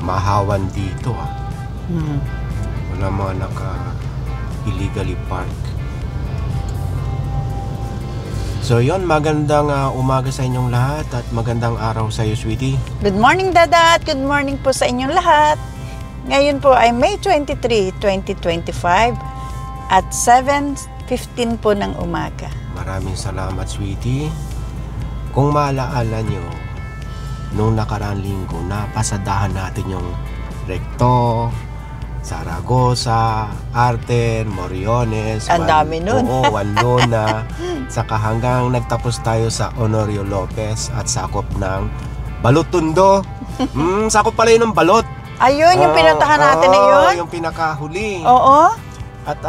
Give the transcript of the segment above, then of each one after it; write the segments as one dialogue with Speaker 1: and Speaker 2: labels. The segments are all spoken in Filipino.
Speaker 1: mahawan dito Wala mga illegally park. So yun, magandang umaga sa inyong lahat at magandang araw sa iyo, sweetie.
Speaker 2: Good morning, Dada, at good morning po sa inyong lahat. Ngayon po ay May 23, 2025 at 7:15 po ng umaga.
Speaker 1: Maraming salamat, sweetie. Kung maalaala nyo, nung nakaraang linggo, napasadahan natin yung Recto, Zaragoza, Arten, Moriones.
Speaker 2: Ang dami nun.
Speaker 1: Oo, Wanlona. Saka hanggang nagtapos tayo sa Honorio Lopez at sakop ng Balotundo. Sakop pala yun ng balot.
Speaker 2: Ayun, yung pinuntahan natin na yun?
Speaker 1: Yung pinakahuli.
Speaker 2: Oo.
Speaker 1: At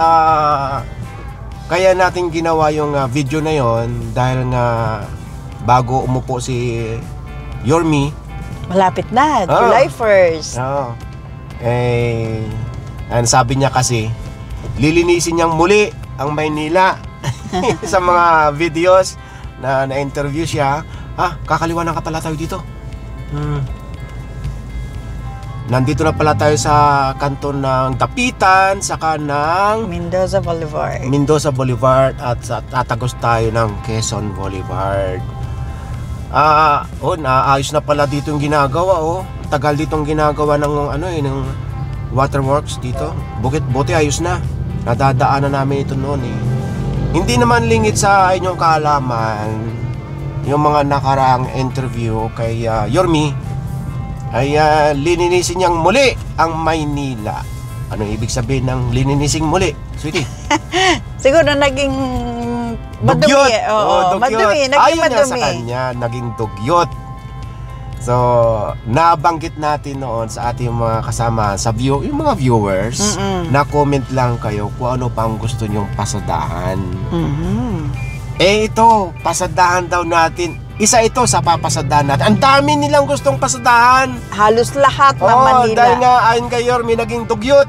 Speaker 1: kaya natin ginawa yung video na yon dahil nga bago umupo si Yormi. Malapit
Speaker 2: na, July 1st.
Speaker 1: Sabi niya kasi, lilinisin niyang muli ang Maynila. Sa mga videos na na-interview siya. Kakaliwanan ka pala tayo dito. Nandito na pala tayo sa kanto ng Dapitan, saka ng
Speaker 2: Mendoza Boulevard
Speaker 1: at tatagos tayo ng Quezon Boulevard. Ayos na pala dito yung ginagawa. Tagal ditong ginagawa ng waterworks dito. Buti ayos na. Nadadaanan namin ito noon Hindi naman lingid sa inyong kaalaman yung mga nakaraang interview kay Yormi ay lininisin niyang muli ang Maynila. Anong ibig sabihin ng lininising muli, sweetie?
Speaker 2: Siguro naging madumi.
Speaker 1: Dugyot.
Speaker 2: Madumi.
Speaker 1: Ayon nga sa kanya, naging dugyot. So, nabanggit natin noon sa ating mga kasama, yung mga viewers, na comment lang kayo kung ano pang gusto nyong pasadahan. Ito, pasadahan daw natin. Isa ito sa papasadahan natin. Ang dami nilang gustong pasadahan.
Speaker 2: Halos lahat ng Manila.
Speaker 1: Dahil nga ayon kay Yormi, naging dugyot.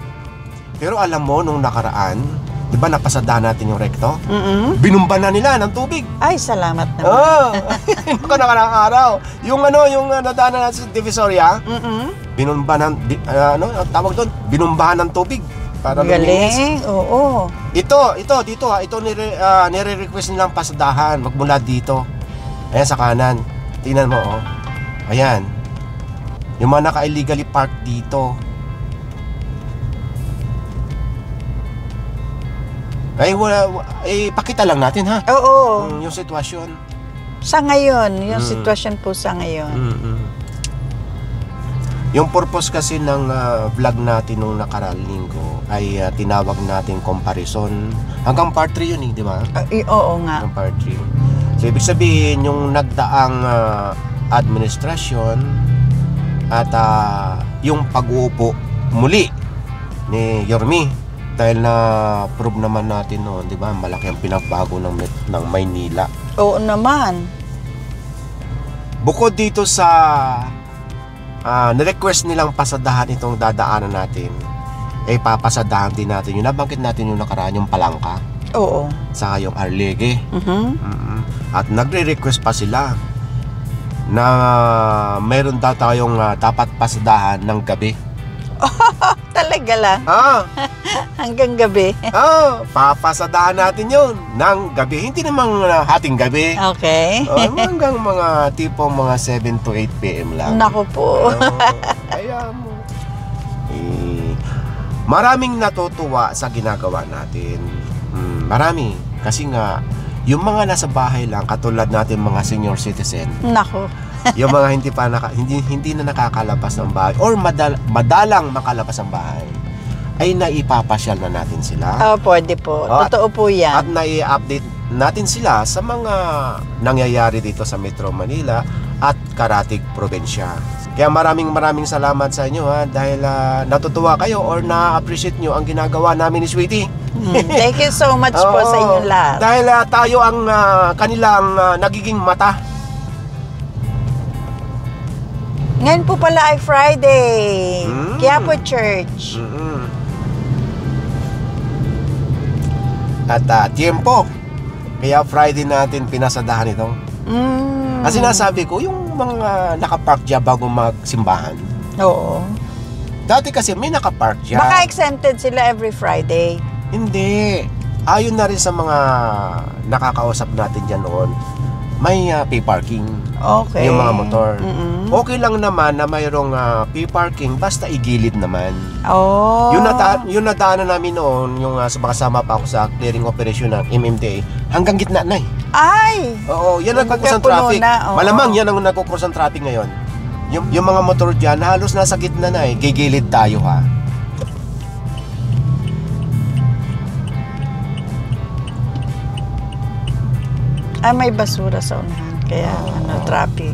Speaker 1: Pero alam mo, nung nakaraan, di ba napasadahan natin yung Recto? Binumba na nila ng tubig.
Speaker 2: Ay, salamat naman.
Speaker 1: Nakaraang araw. Yung nadaanan natin sa Divisoria, binumba ng, tawag doon, binumbahan ng tubig. Para
Speaker 2: galing, oo.
Speaker 1: Ito, dito nire-request nilang pasadahan magmula dito. Ayan sa kanan. Tingnan mo, Ayan. Yung mga naka-illegally park dito. Pakita lang natin, ha?
Speaker 2: Oo.
Speaker 1: Yung sitwasyon.
Speaker 2: Sa ngayon, yung sitwasyon po sa ngayon.
Speaker 1: Yung purpose kasi ng vlog natin nung nakaraang linggo ay tinawag natin comparison. Hanggang part 3 yun, di ba?
Speaker 2: Oo nga.
Speaker 1: Hanggang part 3. So, ibig sabihin, yung nagdaang administrasyon at yung pag-uupo muli ni Yormi. Dahil na prove naman natin noon, di ba? Malaki ang pinagbago ng Maynila.
Speaker 2: Oo naman.
Speaker 1: Bukod dito sa na-request nilang pasadahan itong dadaanan natin, papasadahan din natin yung nabanggit natin yung nakaraan, yung Palangka.
Speaker 2: Oo.
Speaker 1: Saka yung Arlegue. At nagre-request pa sila na meron daw tayong dapat pasadahan ng gabi.
Speaker 2: Talaga lang? Hanggang gabi?
Speaker 1: Papasadahan natin yun ng gabi. Hindi namang hating gabi.
Speaker 2: Okay.
Speaker 1: Hanggang mga tipong mga 7 to 8 p.m. lang.
Speaker 2: Naku po.
Speaker 1: Kaya mo. Maraming natutuwa sa ginagawa natin. Marami. Kasi nga, yung mga nasa bahay lang, katulad natin mga senior citizen.
Speaker 2: Naku.
Speaker 1: Yung mga hindi na nakakalabas ng bahay or madalang makalabas ng bahay, ay naipapasyal na natin sila.
Speaker 2: Pwede po. Totoo po yan.
Speaker 1: At nai-update natin sila sa mga nangyayari dito sa Metro Manila at Karatig Probinsya. Kaya maraming salamat sa inyo, dahil natutuwa kayo or na-appreciate nyo ang ginagawa namin ni Sweetie.
Speaker 2: Thank you so much po sa inyong lahat.
Speaker 1: Dahil tayo ang kanilang nagiging mata.
Speaker 2: Ngayon po pala ay Friday. Quiapo Church.
Speaker 1: At tiempo. Kaya Friday natin pinasadahan ito. Kasi nasabi ko, yung mga nakapark dyan bago magsimbahan.
Speaker 2: Oo.
Speaker 1: Dati kasi may nakapark dyan.
Speaker 2: Baka exempted sila every Friday.
Speaker 1: Hindi. Ayon na rin sa mga nakakausap natin dyan noon, may pay parking.
Speaker 2: Okay.
Speaker 1: Yung mga motor.
Speaker 2: Mm-mm.
Speaker 1: Okay lang naman na mayroong pay parking basta igilid naman.
Speaker 2: Oh.
Speaker 1: Yung nadaanan namin noon, yung kasama pa ako sa clearing operation ng MMDA, hanggang gitna na eh.
Speaker 2: Ay!
Speaker 1: Oo, yan ang nagkukus ng
Speaker 2: Magkapuno
Speaker 1: traffic.
Speaker 2: na, oo.
Speaker 1: Malamang yan ang nagkukus ng traffic ngayon. Yung mga motor dyan, halos nasa gitna na eh. Gigilid tayo ha.
Speaker 2: Ay, may basura sa unahan. Kaya, traffic.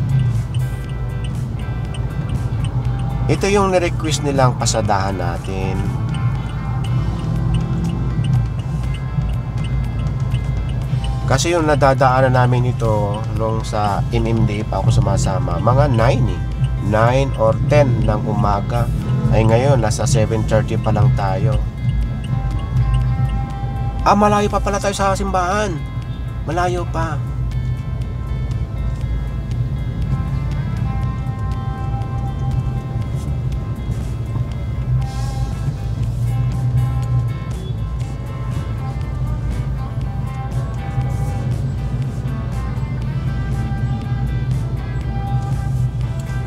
Speaker 1: Ito yung nirequest nilang pasadahan natin. Kasi yung nadadaanan namin ito nung sa MMDA pa ako sumasama, mga 9 eh. 9 or 10 ng umaga. Ay ngayon, nasa 7:30 pa lang tayo. Malayo pa pala tayo sa simbahan. Malayo pa.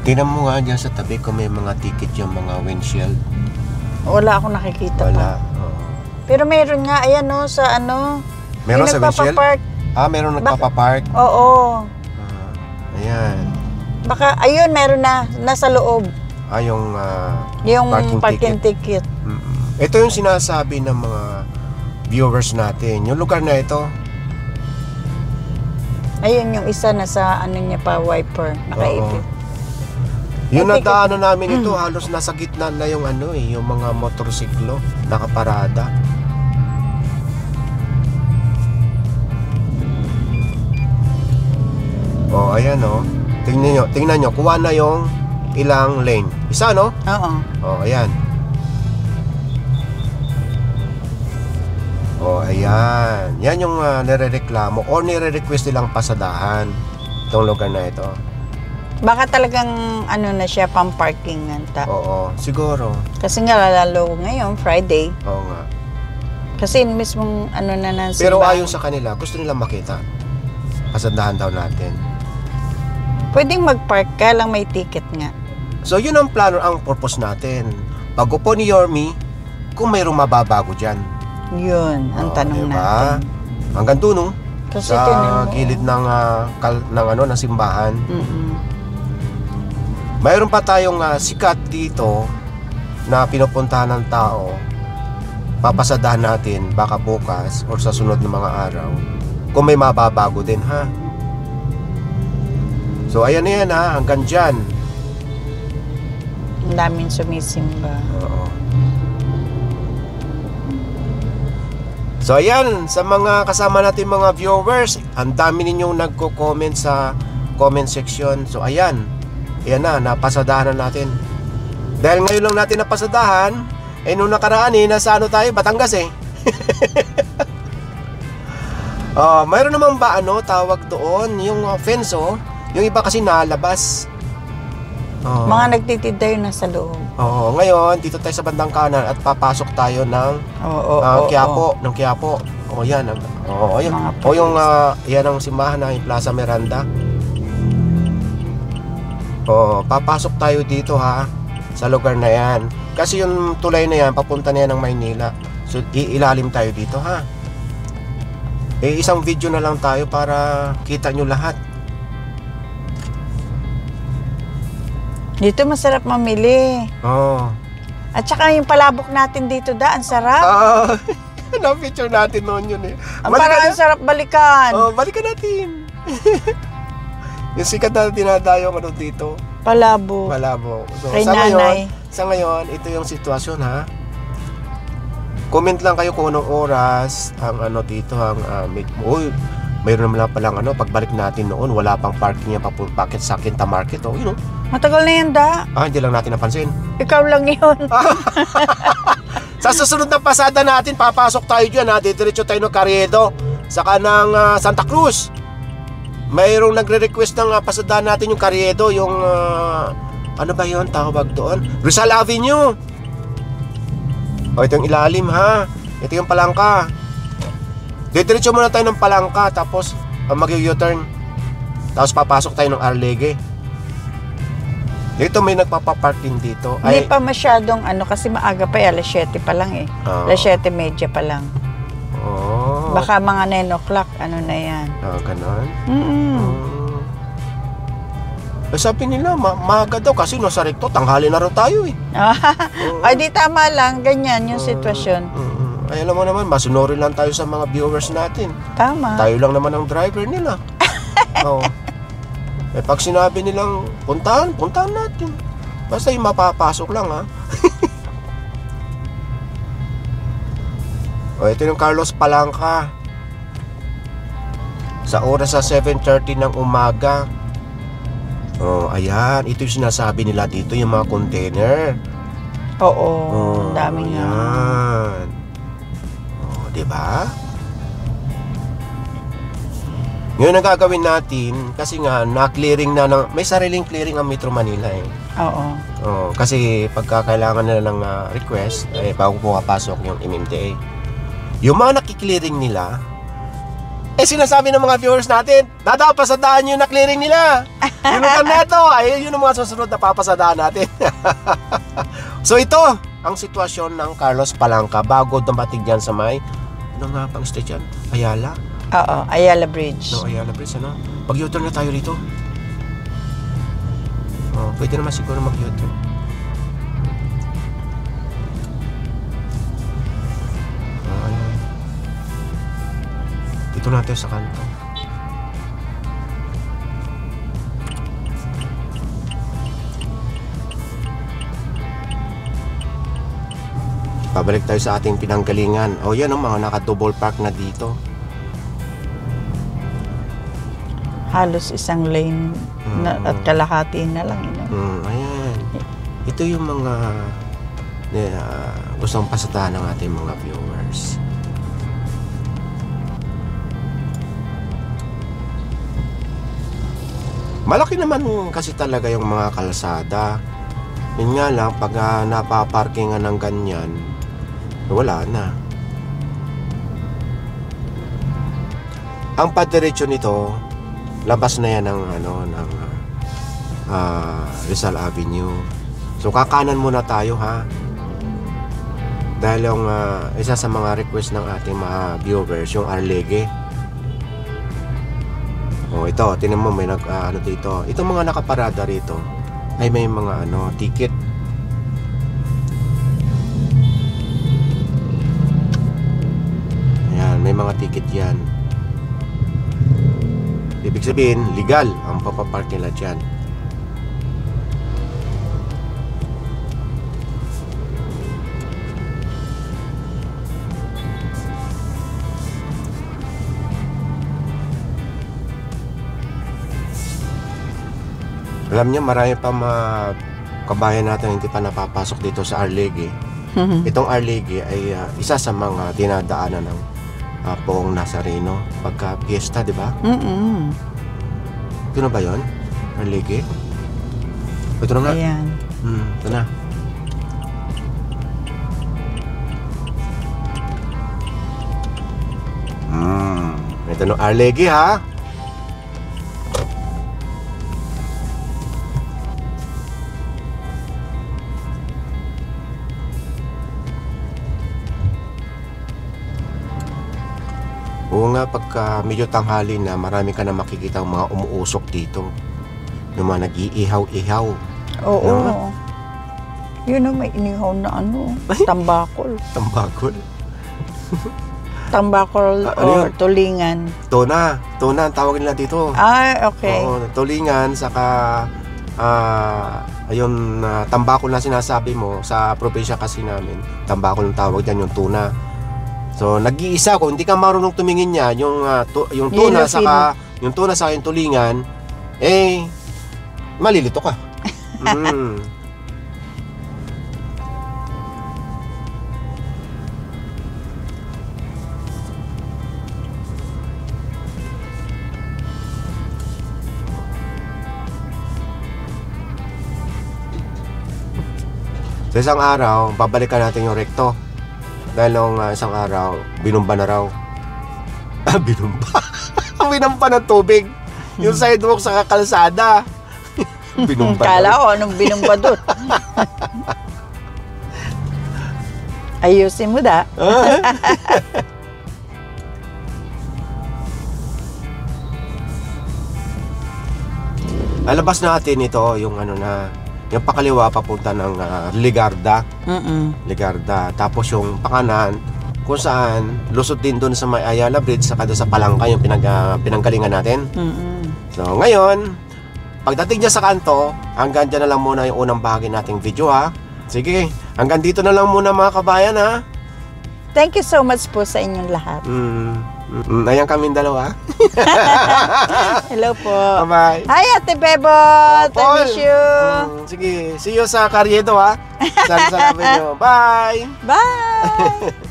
Speaker 1: Tingnan mo nga dyan sa tabi kung may mga ticket yung mga windshield.
Speaker 2: Wala akong nakikita
Speaker 1: Wala.
Speaker 2: pa.
Speaker 1: Oo.
Speaker 2: Pero meron nga, ayan sa
Speaker 1: Meron
Speaker 2: yung
Speaker 1: sa windshield?
Speaker 2: nagpapapark.
Speaker 1: Meron nagpapapark.
Speaker 2: Oo.
Speaker 1: Ayan.
Speaker 2: Baka, ayun, meron na. Nasa loob.
Speaker 1: Yung
Speaker 2: Yung
Speaker 1: Parking
Speaker 2: parking ticket.
Speaker 1: ito yung sinasabi ng mga viewers natin. Yung lugar na ito.
Speaker 2: Ayun yung isa na sa niya pa, wiper. Nakaipit.
Speaker 1: Yung
Speaker 2: May ticket.
Speaker 1: nadaanan namin ito, halos nasa gitna na yung yung mga motorsiklo nakaparada. Ayan Tingnan nyo, kuha na yung ilang lane. Isa, no?
Speaker 2: Oo.
Speaker 1: Ayan. Ayan. Yan yung nire-reklamo or nire-request nilang pasadahan itong lugar na ito.
Speaker 2: Baka talagang na siya, pang-parking nga.
Speaker 1: Oo, siguro.
Speaker 2: Kasi nga lalo ngayon, Friday.
Speaker 1: Oo nga.
Speaker 2: Kasi mismong na ng
Speaker 1: Pero
Speaker 2: simbahan.
Speaker 1: ayon sa kanila, gusto nilang makita. Pasadahan daw natin.
Speaker 2: Pwedeng mag-park ka lang, may ticket nga.
Speaker 1: So yun ang plano, ang purpose natin. Pag-upo ni Yorme, kung mayroong mababago dyan.
Speaker 2: Yun, ang tanong
Speaker 1: diba?
Speaker 2: natin.
Speaker 1: Hanggang doon,
Speaker 2: Kasi
Speaker 1: sa
Speaker 2: tinan mo.
Speaker 1: gilid ng simbahan.
Speaker 2: Mm-mm.
Speaker 1: Mayroon pa tayong sikat dito na pinupuntahan ng tao. Papasadahan natin baka bukas or sa sunod na mga araw kung may mababago din ha. So ayan na yan ha, hanggang dyan.
Speaker 2: Ang daming sumisimba.
Speaker 1: Oo. So ayan, sa mga kasama natin mga viewers, ang dami ninyong nagko-comment sa comment section. So ayan na, napasadahan na natin. Dahil ngayon lang natin napasadahan, nung nakaraan nasa tayo, Batangas mayroon naman ba tawag doon, yung fence yung iba kasi nalabas.
Speaker 2: Mga nagtitinda yun nasa loob.
Speaker 1: Ngayon, dito tayo sa bandang kanan at papasok tayo ng Quiapo, ng Quiapo. Yan. Ayun. Yung yan ang simbahan ng Plaza Miranda. Papasok tayo dito ha, sa lugar na yan. Kasi yung tulay na yan, papunta na yan ng Maynila. So, ilalim tayo dito ha. Isang video na lang tayo para kita nyo lahat.
Speaker 2: Dito masarap mamili. At saka yung palabok natin dito ang sarap.
Speaker 1: Na-picture natin noon yun
Speaker 2: Parang sarap balikan.
Speaker 1: Balikan natin. Yung sikat na dinadayo dito.
Speaker 2: Palabo.
Speaker 1: So,
Speaker 2: Kay nanay.
Speaker 1: Sa ngayon, ito yung sitwasyon ha. Comment lang kayo kung anong oras ang dito ang mayroon naman palang pagbalik natin noon, wala pang parking yan papunta sa Quinta Market.
Speaker 2: Matagal na yan
Speaker 1: hindi lang natin napansin.
Speaker 2: Ikaw lang yun.
Speaker 1: Sa susunod na pasada natin, papasok tayo dyan diretso tayo ng Carriedo saka ng Santa Cruz. Mayroong nagre-request ng pasadahan natin yung Carriedo, yung ano ba yun tawag doon? Rizal Avenue. O, ito yung ilalim ha. Ito yung palangka. Didiretso muna tayo ng palangka, tapos mag-u-turn. Tapos papasok tayo ng Arlegue. Dito may nagpapapark din dito.
Speaker 2: Hindi pa masyadong kasi maaga pa alas 7 pa lang eh. Alas 7:30 pa lang.
Speaker 1: Oh.
Speaker 2: Baka mga 9 o'clock, na yan.
Speaker 1: Ganon.
Speaker 2: Mm-mm.
Speaker 1: Sabi nila, maaga daw kasi nasa rekto, tanghali na raw tayo eh.
Speaker 2: Ay, di tama lang. Ganyan yung sitwasyon.
Speaker 1: Ay, alam mo naman, masunurin lang tayo sa mga viewers natin.
Speaker 2: Tama.
Speaker 1: Tayo lang naman ang driver nila. Oo. Eh, pag sinabi nilang puntahan natin. Basta yung mapapasok lang ha. O, ito yung Carlos Palangka. Sa oras sa 7:30 ng umaga. Oh, ayan. Ito yung sinasabi nila dito, yung mga container.
Speaker 2: Oo. Ang dami nga.
Speaker 1: Ayan. Oh, diba? Ngayon ang gagawin natin, kasi nga na-clearing na may sariling clearing ang Metro Manila eh.
Speaker 2: Oo.
Speaker 1: Oh, kasi pagka kailangan nila ng request, bago pumapasok yung MMDA. Yung mga nakiklearing nila, sinasabi ng mga viewers natin, pasadaan yung na-clearing nila. Yun ang neto, yun ang mga susunod na papasadaan natin. So ito, ang sitwasyon ng Carlos Palangka bago dumating dyan sa may, ano nga pang street yan? Ayala?
Speaker 2: Oo, Ayala Bridge.
Speaker 1: No, Ayala Bridge, ano? Mag-U-turn na tayo rito. Oh, pwede naman siguro mag-U-turn. Oh, ayan. Dito natin sa kanto. Pabalik tayo sa ating pinanggalingan. O yan ang mga naka-double park na dito.
Speaker 2: Halos isang lane at kalahati na lang.
Speaker 1: Ayan. Ito yung mga gustong pasadahan ng ating mga viewers. Malaki naman kasi talaga yung mga kalsada. Yun nga lang, pag napaparkingan ng ganyan, wala na. Ang padiretso nito, labas na yan ng Rizal Avenue. So kakanan muna tayo ha. Dahil yung isa sa mga request ng ating mga viewers, yung Arlegue. Oh, ito, tinan mo may dito. Itong mga nakaparada rito ay may mga ticket. Ayan, may mga ticket yan. Ibig sabihin, legal ang papapark nila dyan. Alam niyo, marami pa mga kabayan natin hindi pa napapasok dito sa Arlegue. Itong Arlegue ay isa sa mga dinadaanan ng Poong Nazareno pagka fiesta, di ba? Ito na ba yun? Arlegue? Ito na nga.
Speaker 2: Ayan.
Speaker 1: Ito na. Ito na Arlegue ha. Oo nga, pagka medyo tanghali na, marami ka na makikita ang mga umuusok dito. Yung mga nag-iihaw-ihaw.
Speaker 2: Oo. No? Yun ang may inihaw na tambakol.
Speaker 1: Tambakol?
Speaker 2: Tambakol or
Speaker 1: yun?
Speaker 2: tulingan.
Speaker 1: Tuna ang tawag nila dito.
Speaker 2: Okay.
Speaker 1: Oo, tulingan, saka ayun, tambakol na sinasabi mo sa probinsya kasi namin. Tambakol ang tawag dyan, yung tuna. So, nag-iisa kung hindi ka marunong tumingin niya, yung tuna saka yung tulingan, malilito ka. Sa isang araw, babalikan natin yung rekto. Dahil nung isang araw, binumba na raw. Binumba? Binumba ng tubig. Yung sidewalk sa kalsada. Binumba
Speaker 2: Kala
Speaker 1: na.
Speaker 2: ko, anong binumba doon? Ayusin mo da.
Speaker 1: Alabas natin ito, yung ano na, yung pakaliwa papunta ng Ligarda. Ligarda. Tapos yung pakanan, kung saan, lusot din doon sa may Ayala Bridge, saka doon sa Palangka, yung pinanggalingan natin. So, ngayon, pagdating niya sa kanto, hanggang dyan na lang muna yung unang bahagi nating video, ha? Sige, hanggang dito na lang muna mga kabayan, ha?
Speaker 2: Thank you so much po sa inyong lahat.
Speaker 1: Ayan kaming dalawa.
Speaker 2: Hello po.
Speaker 1: Bye-bye.
Speaker 2: Hi, Ate Bebot. I
Speaker 1: Paul.
Speaker 2: miss you.
Speaker 1: Sige, see you sa Carriedo, ha? Sana nyo. Bye!
Speaker 2: Bye.